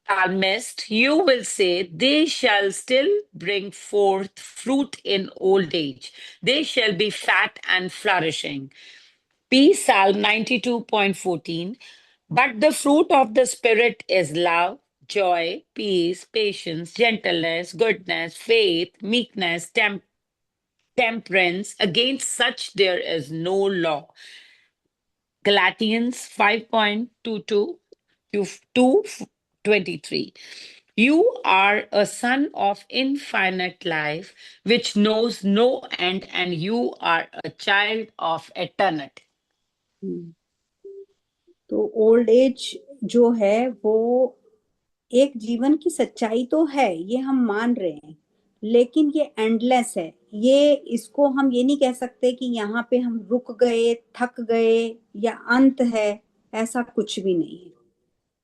psalmist, you will say, they shall still bring forth fruit in old age. They shall be fat and flourishing. P Psalm 92.14. But the fruit of the Spirit is love, joy, peace, patience, gentleness, goodness, faith, meekness, temperance. Against such there is no law. Galatians 5.22 to 2:23. You are a son of infinite life, which knows no end, and you are a child of eternity. हम्म, तो old age जो है वो एक जीवन की सच्चाई तो है, ये हम मान रहे हैं, लेकिन ये एंडलेस है। ये इसको हम ये नहीं कह सकते कि यहाँ पे हम रुक गए, थक गए या अंत है, ऐसा कुछ भी नहीं है।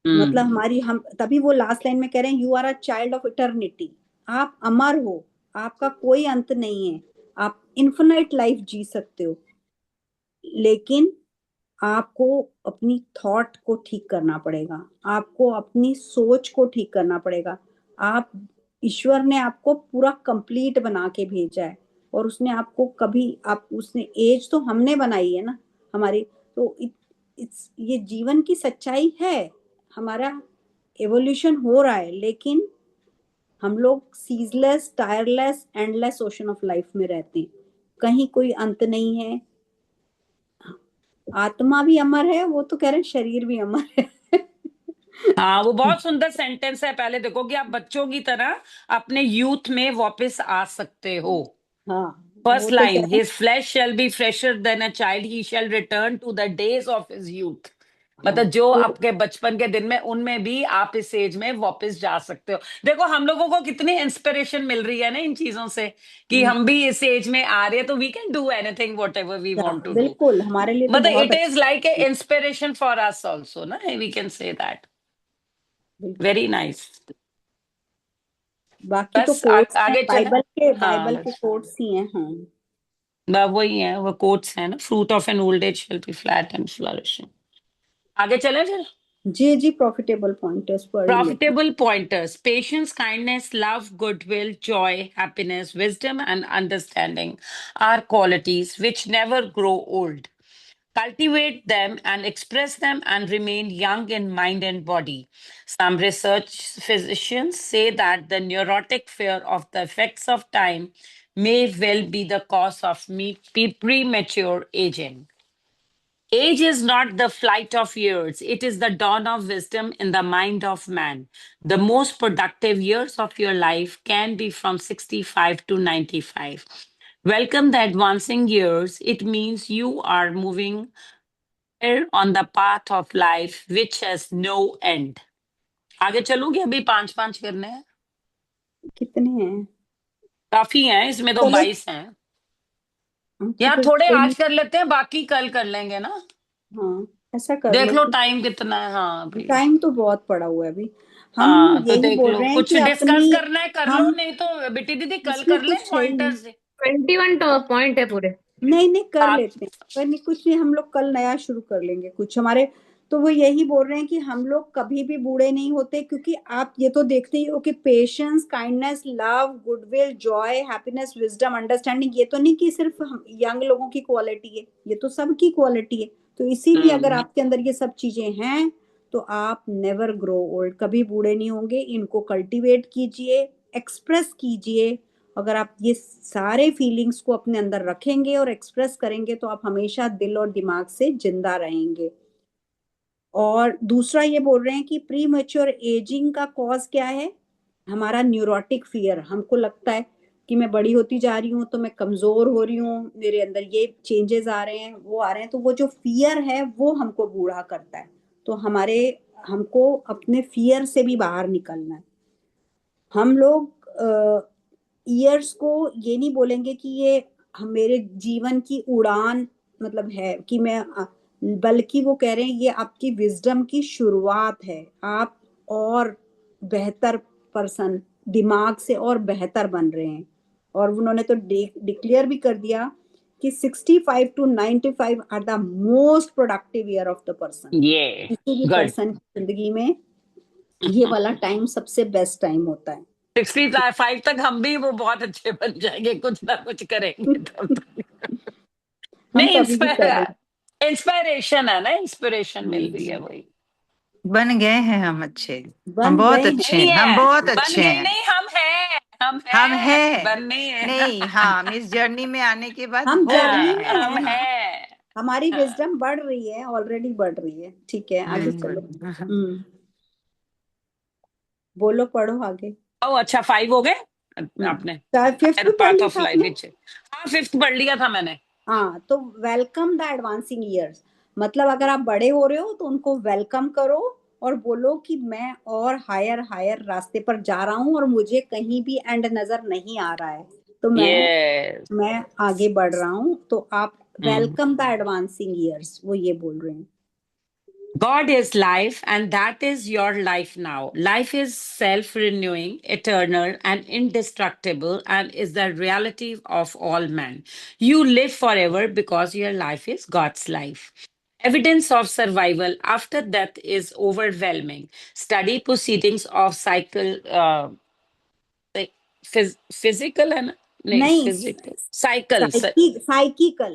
मतलब हमारी, हम तभी वो लास्ट लाइन में कह रहे हैं, you are a child of eternity. आप अमर हो, आपका कोई अंत नहीं है, आप इन्फिनाइट लाइफ जी सकते हो, लेकिन आपको अपनी थॉट को ठीक करना पड़ेगा, आपको अपनी सोच को ठीक करना पड़ेगा। आप, ईश्वर ने आपको पूरा कंप्लीट बना के भेजा है, और उसने आपको कभी, आप, उसने एज तो हमने बनाई है ना हमारी, तो ये जीवन की सच्चाई है। हमारा एवोल्यूशन हो रहा है, लेकिन हम लोग ceaseless, tireless, endless ocean of life में रहते हैं, कहीं कोई अंत नहीं है। आत्मा भी अमर है, वो तो कह रहे हैं शरीर भी अमर है। हाँ, वो बहुत सुंदर सेंटेंस है। पहले देखो कि आप बच्चों की तरह अपने यूथ में वापस आ सकते हो। हाँ, फर्स्ट वो तो कह लाइन, रहे हैं। His flesh shall be fresher than a child, he shall return to the days of his youth. हाँ, मतलब जो तो आपके बचपन के दिन में, उनमें भी आप इस एज में वापस जा सकते हो। देखो हम लोगों को कितनी इंस्पिरेशन मिल रही है ना इन चीजों से, कि हम भी इस एज में आ रहे हैं, तो we can do anything what ever we want to do. बिल्कुल हमारे लिए तो मतलब बहुत इट इज लाइक ए अच्छा है। इंस्पिरेशन फॉर अस ऑल्सो ना, वी कैन से दैट। बिल्कुल। Very nice. बाकी तो बस कोट्स हैं, आगे चले। हाँ, बाइबल के बस कोट्स ही हैं। हाँ, वही है, वो कोट्स है ना, fruit of an old age shall be flat and flourishing. आगे चले फिर। जी जी, प्रॉफिटेबल पॉइंटर्स पढ़ ही लेते हैं। Profitable pointers: patience, kindness, love, goodwill, joy, happiness, wisdom, and understanding are qualities which never grow old. Cultivate them and express them and remain young in mind and body. Some research physicians say that the neurotic fear of the effects of time may well be the cause of premature aging. Age is not the flight of years, it is the dawn of wisdom in the mind of man. The most productive years of your life can be from 65 to 95. Welcome the advancing years. It means you are moving on the path of life which has no end. आगे चलूंगी, अभी पांच पांच करने हैं। कितने हैं? काफी हैं, इसमें तो चलो, 22 हैं। तो यहाँ फिर थोड़े कोई नहीं। आज कर लेते हैं, बाकी कल कर लेंगे ना। हाँ, ऐसा कर देख लो लो फिर। टाइम कितना है। हाँ भाई। टाइम तो बहुत पड़ा हुआ है अभी। हम हाँ, तो यही देख बोल लो, रहे हैं कुछ कि डिस्कस अपनी, करना है कर लो, हम, नहीं तो बेटी दीदी कल इसमें कर ले कुछ है ही नहीं। पॉइंटर्स। 21 पॉइंट है पूरे। नहीं नहीं, कर आप लेते हैं, पर नहीं, कुछ नहीं, हम लोग कल नया शुरू कर लेंगे कुछ हमारे। तो वो यही बोल रहे हैं कि हम लोग कभी भी बूढ़े नहीं होते, क्योंकि आप ये तो देखते ही हो कि patience, kindness, love, goodwill, Joy, happiness, wisdom, understanding, ये तो नहीं कि सिर्फ यंग लोगों की क्वालिटी है, ये तो सबकी क्वालिटी है। तो इसीलिए अगर आपके अंदर ये सब चीजें हैं, तो आप नेवर ग्रो ओल्ड, कभी बूढ़े नहीं होंगे। इनको कल्टीवेट कीजिए, एक्सप्रेस कीजिए। अगर आप ये सारे फीलिंग्स को अपने अंदर रखेंगे और एक्सप्रेस करेंगे, तो आप हमेशा दिल और दिमाग से जिंदा रहेंगे। और दूसरा ये बोल रहे हैं कि प्री मैच्योर एजिंग का कॉज क्या है? हमारा न्यूरोटिक फियर। हमको लगता है कि मैं बड़ी होती जा रही हूँ तो मैं कमजोर हो रही हूँ, मेरे अंदर ये चेंजेस आ रहे हैं, वो आ रहे हैं, तो वो जो फियर है वो हमको बूढ़ा करता है। तो हमको अपने फियर से भी बाहर निकलना है। हम लोग ईयर्स को ये नहीं बोलेंगे कि ये मेरे जीवन की उड़ान मतलब है कि बल्कि वो कह रहे हैं ये आपकी विजडम की शुरुआत है। आप और बेहतर पर्सन, दिमाग से और बेहतर बन रहे हैं। और उन्होंने तो डिक्लेयर भी कर दिया कि 65 to 95 are the most productive year of the person. ये किसी भी गुड। पर्सन की जिंदगी में ये वाला टाइम सबसे बेस्ट टाइम होता है। 65 तक हम भी वो बहुत अच्छे बन जाएंगे, कुछ ना कुछ करेंगे तब तक। हम नहीं, तो अभी भी कर रहे हैं। इंस्पिरेशन है ना, इंस्पिरेशन मिल रही है वही। बन गए हैं हम अच्छे, बन हम बहुत गए हैं। अच्छे नहीं हैं, हम है, बहुत बन अच्छे गए हैं, नहीं, हम हैं, हम हम हैं, हैं। बन नहीं है। नहीं, हाँ, हम इस जर्नी में आने के बाद हम हो जर्नी गए में हैं। हम है ना, हैं। हमारी विजडम बढ़ रही है, ऑलरेडी बढ़ रही है। ठीक है, आगे चलो। बिल्कुल। बोलो, पढ़ो आगे। ओ अच्छा, 5 हो गए आपने। फिफ्थ भी पढ़ पाथ लिया ऑफ था लाइफ आपने? विच, हाँ 5th पढ़ लिया था मैंने। हाँ, तो वेलकम द एडवांसिंग ईयर्स। मतलब अगर आप बड़े हो रहे हो तो उनको वेलकम करो और बोलो कि मैं और हायर हायर रास्ते पर जा रहा हूँ और मुझे कहीं भी एंड नजर नहीं आ रहा है, तो यस। मैं आगे बढ़ रहा हूँ। तो आप वेलकम द एडवांसिंग ईयर्स, वो ये बोल रहे हैं। God is life, and that is your life now. Life is self renewing, eternal, and indestructible, and is the reality of all men. You live forever because your life is God's life. Evidence of survival after death is overwhelming. Study proceedings of like physical and नहीं, physical cycle. Psychical.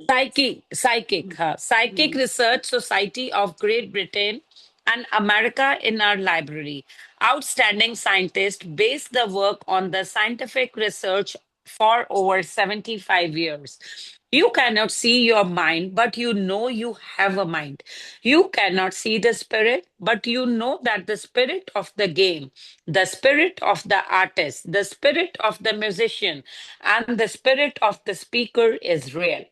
Psychic Research Society of Great Britain and America in our library. Outstanding scientists based the work on the scientific research for over 75 years. You cannot see your mind, but you know you have a mind. You cannot see the spirit, but you know that the spirit of the game, the spirit of the artist, the spirit of the musician, and the spirit of the speaker is real.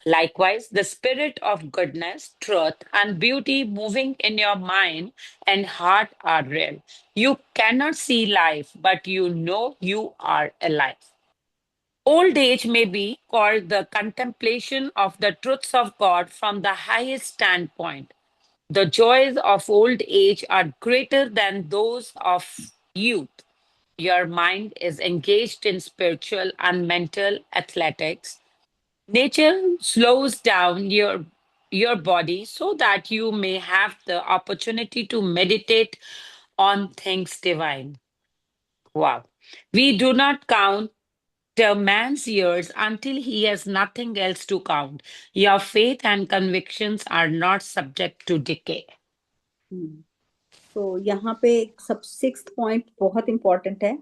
Likewise, the spirit of goodness, truth, and beauty moving in your mind and heart are real. You cannot see life, but you know you are alive. Old age may be called the contemplation of the truths of God from the highest standpoint. The joys of old age are greater than those of youth. Your mind is engaged in spiritual and mental athletics. Nature slows down your body so that you may have the opportunity to meditate on things divine. Wow. We do not count a man's years until he has nothing else to count. Your faith and convictions are not subject to decay. तो यहाँ पे सब 6th point बहुत important है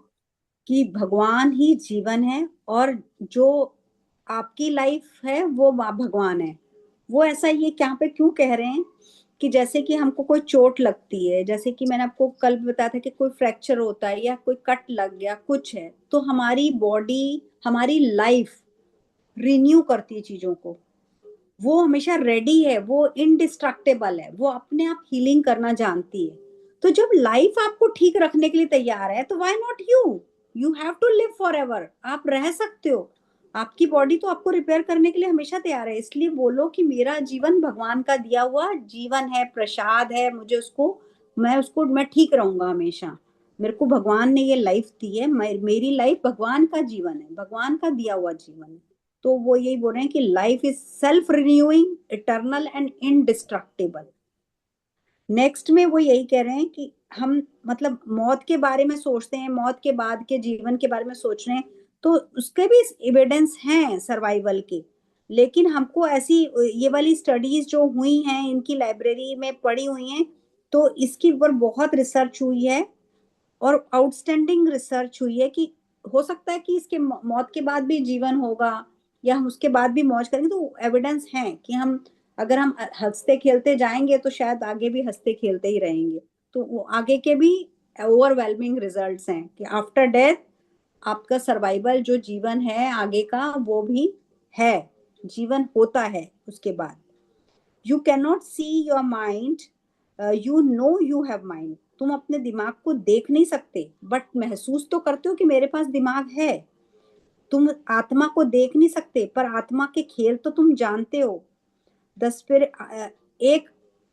कि भगवान ही जीवन है और जो आपकी लाइफ है वो भगवान है। वो ऐसा ये यहाँ पे क्यों कह रहे हैं कि जैसे कि हमको कोई चोट लगती है, जैसे कि मैंने आपको कल भी बताया था कि कोई फ्रैक्चर होता है या कोई कट लग गया कुछ है, तो हमारी बॉडी, हमारी लाइफ रिन्यू करती है चीजों को। वो हमेशा रेडी है, वो इनडिस्ट्रक्टेबल है, वो अपने आप हीलिंग करना जानती है। तो जब लाइफ आपको ठीक रखने के लिए तैयार है तो why not you have to live forever. आप रह सकते हो, आपकी बॉडी तो आपको रिपेयर करने के लिए हमेशा तैयार है। इसलिए बोलो कि मेरा जीवन भगवान का दिया हुआ जीवन है, प्रसाद है, मैं ठीक रहूंगा हमेशा। मेरे को भगवान ने ये लाइफ दी है, मेरी लाइफ भगवान का जीवन है, भगवान का दिया हुआ जीवन है। तो वो यही बोल रहे हैं कि life is self renewing, eternal and indestructible. Next में वो यही कह रहे हैं कि हम मतलब मौत के बारे में सोचते हैं, मौत के बाद के जीवन के बारे में सोच रहे हैं, तो उसके भी एविडेंस हैं सर्वाइवल के। लेकिन हमको ऐसी ये वाली स्टडीज जो हुई हैं, इनकी लाइब्रेरी में पढ़ी हुई हैं, तो इसके ऊपर बहुत रिसर्च हुई है और आउटस्टैंडिंग रिसर्च हुई है कि हो सकता है कि इसके मौत के बाद भी जीवन होगा या हम उसके बाद भी मौज करेंगे। तो एविडेंस है कि अगर हम हंसते खेलते जाएंगे तो शायद आगे भी हंसते खेलते ही रहेंगे। तो वो आगे के भी ओवरवेलमिंग रिजल्ट्स हैं कि आफ्टर डेथ आपका सर्वाइवल जो जीवन है आगे का वो भी है, जीवन होता है उसके बाद। You can not see your mind, you know you have mind. तुम अपने दिमाग को देख नहीं सकते बट महसूस तो करते हो कि मेरे पास दिमाग है। तुम आत्मा को देख नहीं सकते पर आत्मा के खेल तो तुम जानते हो। द स्पिरिट, एक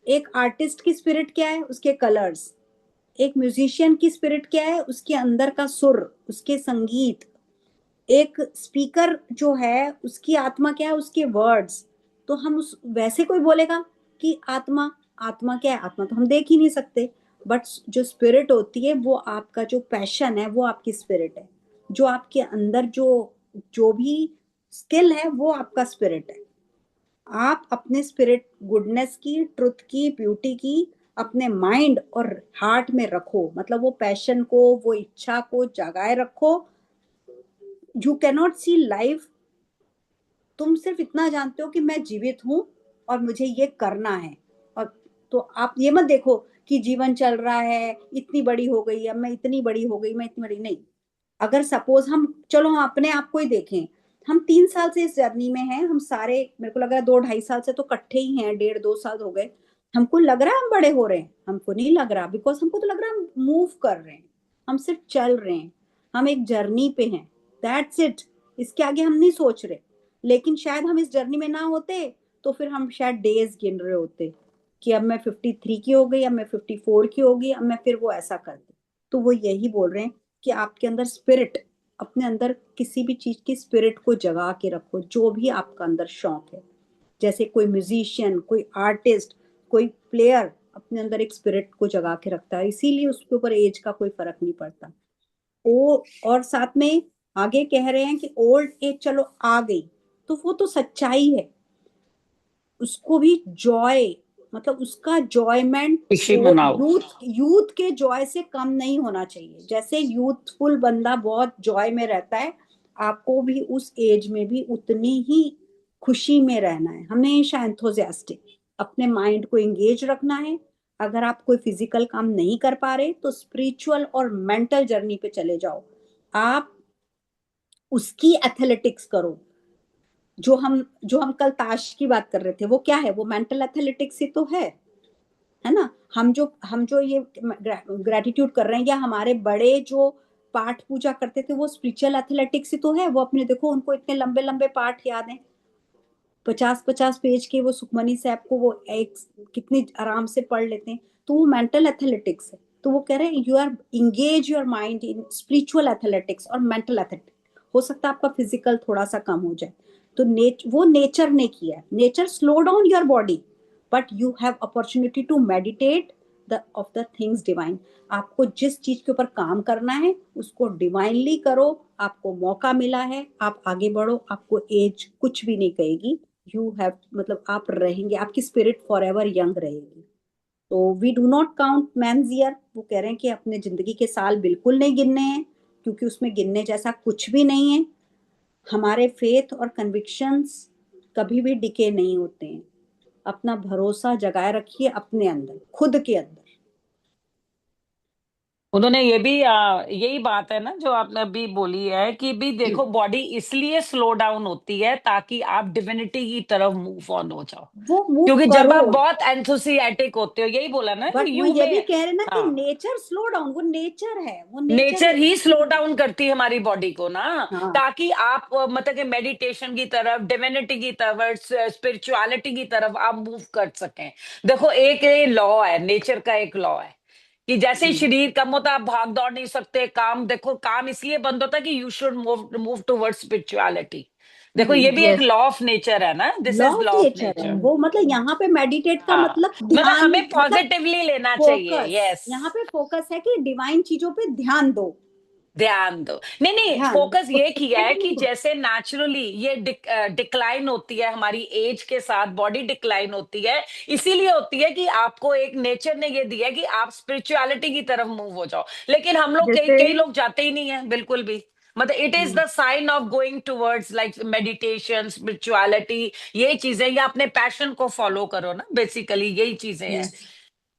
एक आर्टिस्ट की स्पिरिट क्या है? उसके कलर्स। एक म्यूजिशियन की स्पिरिट क्या है? उसके अंदर का सुर, उसके संगीत। एक स्पीकर जो है उसकी आत्मा क्या है? उसके वर्ड्स। तो हम उस वैसे कोई बोलेगा कि आत्मा, आत्मा क्या है? आत्मा तो हम देख ही नहीं सकते बट जो स्पिरिट होती है वो आपका जो पैशन है वो आपकी स्पिरिट है। जो आपके अंदर जो जो भी स्किल है वो आपका स्पिरिट है। आप अपने स्पिरिट गुडनेस की, ट्रुथ की, ब्यूटी की अपने माइंड और हार्ट में रखो, मतलब वो पैशन को, वो इच्छा को जगाए रखो। You can not see life, तुम सिर्फ इतना जानते हो कि मैं जीवित हूं और मुझे ये करना है। और तो आप ये मत देखो कि जीवन चल रहा है, इतनी बड़ी हो गई, अब मैं इतनी बड़ी हो गई, मैं इतनी बड़ी नहीं। अगर सपोज हम, चलो हम अपने आप को ही देखें, हम 3 साल से इस जर्नी में हैं, हम सारे, मेरे को लग रहा है 2-2.5 साल से तो इकट्ठे ही हैं, 1.5-2 साल हो गए। हमको लग रहा है हम बड़े हो रहे हैं? हमको नहीं लग रहा, बिकॉज हमको तो लग रहा है हम मूव कर रहे हैं, हम सिर्फ चल रहे हैं, हम एक जर्नी पे हैं, दैट्स इट। इसके आगे हम नहीं सोच रहे। लेकिन शायद हम इस जर्नी में ना होते तो फिर हम शायद डेज गिन रहे होते कि अब मैं 53 की हो गई, अब मैं 54 की हो गई, अब मैं फिर वो ऐसा करती। तो वो यही बोल रहे हैं कि आपके अंदर स्पिरिट, अपने अंदर किसी भी चीज की स्पिरिट को जगा के रखो, जो भी आपका अंदर शौक है। जैसे कोई म्यूजिशियन, कोई आर्टिस्ट, कोई प्लेयर अपने अंदर एक स्पिरिट को जगा के रखता है, इसीलिए उसके ऊपर एज का कोई फर्क नहीं पड़ता। ओ, और साथ में आगे कह रहे हैं कि ओल्ड एज चलो आ गई तो वो तो सच्चाई है, उसको भी जॉय, मतलब उसका जॉयमेंट खुशी वो मनाओ। यूथ यूथ के जॉय से कम नहीं होना चाहिए। जैसे यूथफुल बंदा बहुत जॉय में रहता है, आपको भी उस एज में भी उतनी ही खुशी में रहना है, हमेशा एंथुजियास्टिक, अपने माइंड को एंगेज रखना है। अगर आप कोई फिजिकल काम नहीं कर पा रहे तो स्पिरिचुअल और मेंटल जर्नी पे चले जाओ, आप उसकी एथलेटिक्स करो। जो हम कल ताश की बात कर रहे थे, वो क्या है? वो मेंटल एथलेटिक्स ही तो है ना। हम जो ये ग्रेटिट्यूड कर रहे हैं, या हमारे बड़े जो पाठ पूजा करते थे वो स्पिरिचुअल एथलेटिक्स ही तो है। वो अपने देखो, उनको इतने लंबे लंबे पाठ याद हैं, 50-50 पेज के। वो सुखमनी साहब को वो एक कितनी आराम से पढ़ लेते हैं। तो वो मेंटल एथलेटिक्स है। तो वो कह रहे हैं you are engage your mind in spiritual athletics और मेंटल एथलेटिक्स। हो सकता है आपका फिजिकल थोड़ा सा कम हो जाए, तो वो नेचर ने किया है। Nature slow down your body but you have opportunity to meditate the of the things divine. आपको जिस चीज के ऊपर काम करना है उसको डिवाइनली करो, आपको मौका मिला है, आप आगे बढ़ो, आपको एज कुछ भी नहीं कहेगी। यू हैव, मतलब आप रहेंगे, आपकी स्पिरिट फॉर एवर यंग रहेगी। तो we do not count man's year. वो कह रहे हैं कि अपने जिंदगी के साल बिल्कुल नहीं गिनने हैं, क्योंकि उसमें गिनने जैसा कुछ भी नहीं है। हमारे फेथ और कन्विक्शंस कभी भी डिके नहीं होते हैं। अपना भरोसा जगाए रखिए अपने अंदर, खुद के अंदर। उन्होंने ये भी यही बात है ना जो आपने अभी बोली है कि भी देखो, बॉडी इसलिए स्लो डाउन होती है ताकि आप डिविनिटी की तरफ मूव ऑन हो जाओ। वो मूव क्योंकि जब करो, आप बहुत एंथुसियाटिक होते हो, यही बोला ना बट कि वो यू ये में, भी कह रहे ना कि हाँ, नेचर स्लो डाउन, वो नेचर है, वो नेचर नेचर है। ही स्लो डाउन करती है हमारी बॉडी को ना, हाँ, ताकि आप मतलब कि मेडिटेशन की तरफ, डिविनिटी की तरफ, स्पिरिचुअलिटी की तरफ आप मूव कर सकें। देखो, एक लॉ है, नेचर का एक लॉ है कि जैसे ही शरीर कम होता है आप भाग दौड़ नहीं सकते। काम, देखो, काम इसलिए बंद होता है कि you should move towards spirituality. देखो, ये भी एक यस, लॉ ऑफ नेचर है ना, this law is of law of nature है नेचर। वो। मतलब यहाँ पे मेडिटेट का हाँ, मतलब मतलब ध्यान, हमें मतलब पॉजिटिवली लेना चाहिए। फोकस। यस, यहाँ पे फोकस है कि डिवाइन चीजों पे ध्यान दो, ध्यान दो। नहीं नहीं, ध्यान फोकस दो, ये किया है कि नहीं। जैसे नेचुरली ये डिक्लाइन होती है, हमारी एज के साथ बॉडी डिक्लाइन होती है। इसीलिए होती है कि आपको एक नेचर ने ये दिया है कि आप स्पिरिचुअलिटी की तरफ मूव हो जाओ। लेकिन हम लोग, कई जैसे कई लोग जाते ही नहीं है बिल्कुल भी। मतलब it is the sign of going towards like meditation, spirituality, ये चीजें, या अपने पैशन को फॉलो करो ना, बेसिकली यही चीजें हैं।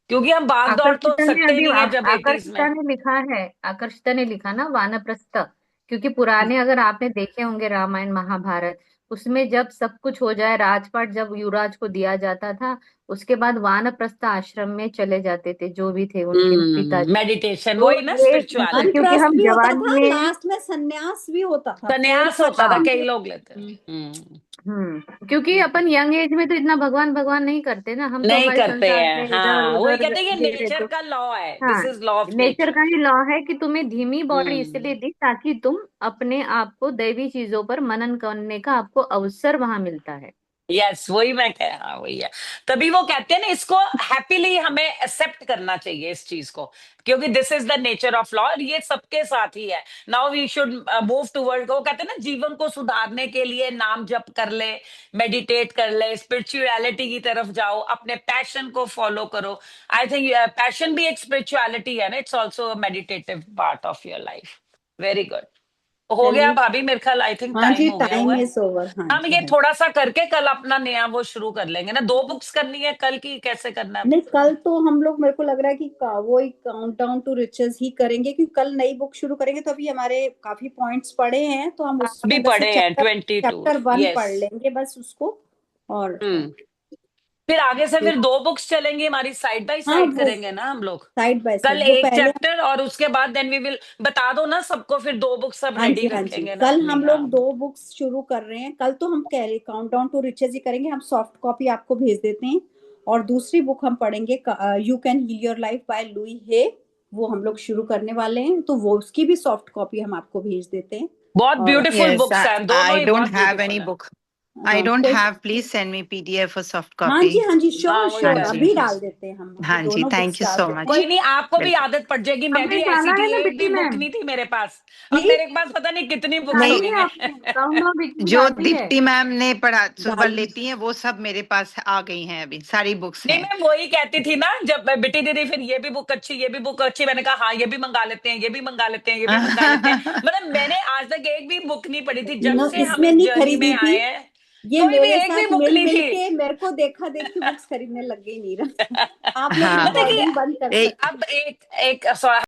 क्योंकि हम भाग दौड़ तो आकर्षिता ने सकते अभी नहीं है जब 80s में। आकर्षिता ने लिखा है, आकर्षिता ने लिखा ना वानप्रस्थ, क्योंकि पुराने अगर आपने देखे होंगे रामायण महाभारत, उसमें जब सब कुछ हो जाए, राजपाट जब युवराज को दिया जाता था, उसके बाद वानप्रस्थ आश्रम में चले जाते थे जो भी थे उनके पिताजी। मेडिटेशन, तो वही ना ये स्पिरिचुअलिटी। क्योंकि वानप्रस्थ हम भी होता जवानी था, में लास्ट में संन्यास भी होता था, पेड़ संन्यास का होता था, हाँ कई काम। लोग लेते हैं। क्योंकि अपन यंग एज में तो इतना भगवान भगवान नहीं करते ना, हम तो नहीं हमारे करते संसार हैं, में इधर हाँ वही उधर कहते हैं ये घिरे नेचर रहते। का लॉ है, हाँ, this is law of nature nature. का ही लॉ है कि तुम्हें धीमी बॉडी इसलिए दी ताकि तुम अपने आप को दैवी चीजों पर मनन करने का आपको अवसर वहां मिलता है। यस, वही मैं कह, हाँ वही है। तभी वो कहते हैं ना, इसको हैप्पीली हमें एक्सेप्ट करना चाहिए इस चीज को, क्योंकि this is the nature of law, और ये सबके साथ ही है। Now we should move toward, वो कहते हैं ना, जीवन को सुधारने के लिए नाम जप कर ले, मेडिटेट कर ले, स्पिरिचुअलिटी की तरफ जाओ, अपने पैशन को फॉलो करो। आई थिंक पैशन भी एक स्पिरिचुअलिटी है ना, it's also meditative part of your life. Very good. हो गया चलिए, भाभी मेरे ख्याल, आई थिंक हाँ टाइम जी, हो गया टाइम हुआ है। Is over. हाँ हम जी, ये हाँ जी। थोड़ा सा करके कल अपना नया वो शुरू कर लेंगे ना। 2 बुक्स करनी है कल की, कैसे करना है? नहीं, कल तो हम लोग, मेरे को लग रहा है कि वो एक काउंटडाउन टू रिचेस ही करेंगे, क्योंकि कल नई बुक शुरू करेंगे तो अभी हमारे काफी पॉइंट्स पढ़े हैं, तो हम अभी उसमें बस पढ़े हैं 22। Chapter 1 yes. पढ़ लेंगे बस उसको। और फिर आगे से फिर 2 बुक्स चलेंगी हमारी, साइड बाय हाँ, साइड वो करेंगे ना हम लोग। साइड बाय कल साइड, वो एक पहले। चैप्टर और उसके बाद देन वी विल, बता दो ना सबको, फिर 2 बुक्स सब हाँ रेडी जी, हाँ जी, रखेंगे ना कल अपनी। हम हाँ लोग 2 बुक्स शुरू कर रहे हैं। कल तो हम कह रहे काउंटडाउन टू रिचेस ही करेंगे, हम सॉफ्ट कॉपी आपको भेज देते हैं। और दूसरी बुक हम पढ़ेंगे, you can heal your life by Louise Hay, वो हम लोग शुरू करने वाले हैं, तो वो उसकी भी सॉफ्ट कॉपी हम आपको भेज देते हैं। बहुत और ब्यूटीफुल Yes, बुक्स हैं दोनों I ही, don't बहुत have ब्यूटीफुल any है। book. I don't कोई, have. Please send me PDF or soft हाँ जी, copy. हाँ जी, हाँ श्योर वही श्योर, कर हाँ अभी जी, डाल देते हैं, हम अभी हाँ जी, दोनों बुक्स thank you डाल so देते हैं। much. कोई नहीं, आपको भी बिल्कुल। आदत पड़ जाएगी। मैं हमें भी ऐसी डाला थी, है ना एक भी बिट्टी बुक मैम, नहीं थी मेरे पास, अब जी, मेरे पास पता नहीं कितनी बुक्स हो डाली डाली गई है आपने हैं। काउंटडाउन बिट्टी जो डाली है। दीप्ति मैम ने पढ़ा सुबह डाली। लेती हैं वो सब मेरे पास आ गई हैं, अभी सारी बुक्स नहीं, हैं। मैं वही कहती थी ना, जब बेटी दीदी फिर ये भी बुक अच्छी, ये भी बुक अच्छी, मैंने कहा हाँ ये भी मंगा लेते हैं, ये भी मंगा लेते हैं, ये भी मंगा लेते हैं। मतलब मैंने आज तक एक भी बुक नहीं पढ़ी थी जब नो, से हम इसमें इस नहीं जर्नी में खरीदी थी, आए हैं। ये कोई भी मेरे एक भी साथ बुक मिल नहीं मिल थी। के मेरे को देखा देखी बुक्स खरीदने लग गई नीरज। आप लोग हाँ देखिए, रिकॉर्डिंग बंद कर एक सकते हैं। अब एक एक